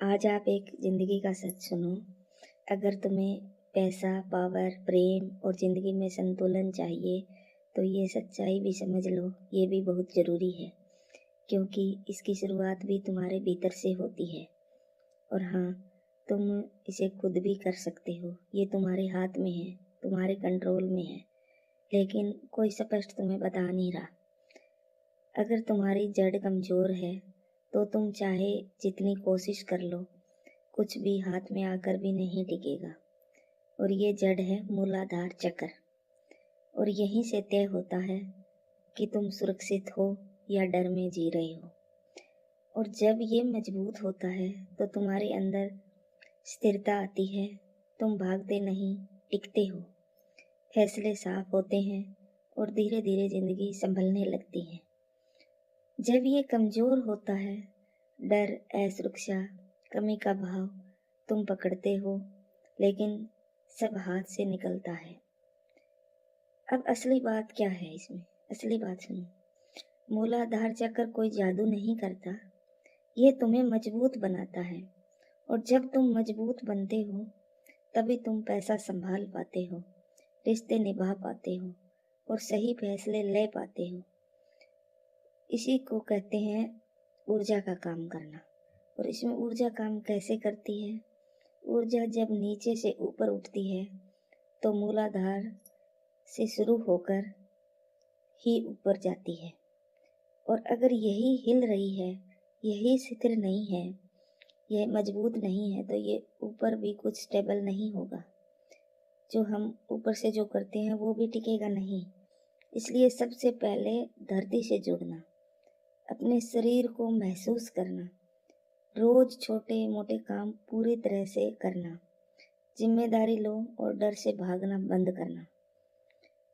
आज आप एक ज़िंदगी का सच सुनो। अगर तुम्हें पैसा, पावर, प्रेम और ज़िंदगी में संतुलन चाहिए तो ये सच्चाई भी समझ लो, ये भी बहुत ज़रूरी है, क्योंकि इसकी शुरुआत भी तुम्हारे भीतर से होती है। और हाँ, तुम इसे खुद भी कर सकते हो, ये तुम्हारे हाथ में है, तुम्हारे कंट्रोल में है, लेकिन कोई स्पष्ट तुम्हें बता नहीं रहा। अगर तुम्हारी जड़ कमज़ोर है तो तुम चाहे जितनी कोशिश कर लो, कुछ भी हाथ में आकर भी नहीं टिकेगा। और ये जड़ है मूलाधार चक्र, और यहीं से तय होता है कि तुम सुरक्षित हो या डर में जी रहे हो। और जब ये मजबूत होता है तो तुम्हारे अंदर स्थिरता आती है, तुम भागते नहीं, टिकते हो, फैसले साफ होते हैं और धीरे धीरे जिंदगी संभलने लगती है। जब ये कमज़ोर होता है, डर, असुरक्षा, कमी का भाव तुम पकड़ते हो, लेकिन सब हाथ से निकलता है। अब असली बात क्या है इसमें? असली बात सुनो। मूलाधार चक्र कोई जादू नहीं करता, ये तुम्हें मजबूत बनाता है। और जब तुम मजबूत बनते हो तभी तुम पैसा संभाल पाते हो, रिश्ते निभा पाते हो और सही फैसले ले पाते हो। इसी को कहते हैं ऊर्जा का काम करना। और इसमें ऊर्जा काम कैसे करती है? ऊर्जा जब नीचे से ऊपर उठती है तो मूलाधार से शुरू होकर ही ऊपर जाती है। और अगर यही हिल रही है, यही स्थिर नहीं है, यह मजबूत नहीं है, तो ये ऊपर भी कुछ स्टेबल नहीं होगा। जो हम ऊपर से जो करते हैं वो भी टिकेगा नहीं। इसलिए सबसे पहले धरती से जुड़ना, अपने शरीर को महसूस करना, रोज छोटे मोटे काम पूरी तरह से करना, जिम्मेदारी लो और डर से भागना बंद करना।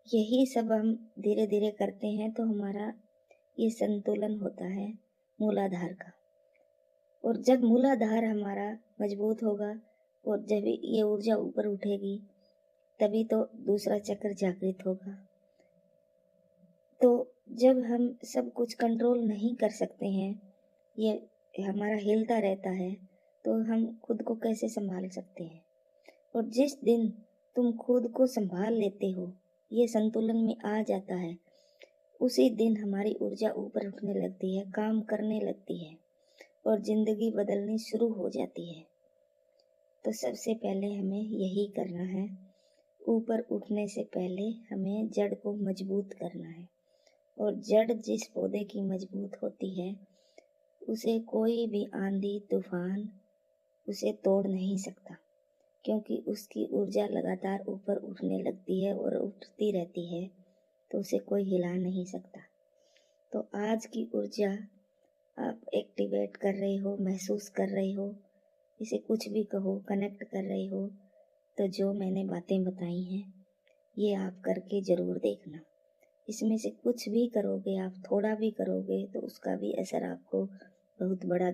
यही सब हम धीरे धीरे करते हैं तो हमारा ये संतुलन होता है मूलाधार का। और जब मूलाधार हमारा मजबूत होगा और जब ये ऊर्जा ऊपर उठेगी, तभी तो दूसरा चक्र जागृत होगा। तो जब हम सब कुछ कंट्रोल नहीं कर सकते हैं, ये हमारा हिलता रहता है, तो हम खुद को कैसे संभाल सकते हैं? और जिस दिन तुम खुद को संभाल लेते हो, ये संतुलन में आ जाता है, उसी दिन हमारी ऊर्जा ऊपर उठने लगती है, काम करने लगती है और जिंदगी बदलनी शुरू हो जाती है। तो सबसे पहले हमें यही करना है। ऊपर उठने से पहले हमें जड़ को मजबूत करना है। और जड़ जिस पौधे की मजबूत होती है, उसे कोई भी आंधी तूफान उसे तोड़ नहीं सकता, क्योंकि उसकी ऊर्जा लगातार ऊपर उठने लगती है और उठती रहती है, तो उसे कोई हिला नहीं सकता। तो आज की ऊर्जा आप एक्टिवेट कर रहे हो, महसूस कर रहे हो, इसे कुछ भी कहो, कनेक्ट कर रहे हो, तो जो मैंने बातें बताई हैं ये आप करके ज़रूर देखना। इसमें से कुछ भी करोगे आप, थोड़ा भी करोगे, तो उसका भी असर आपको बहुत बड़ा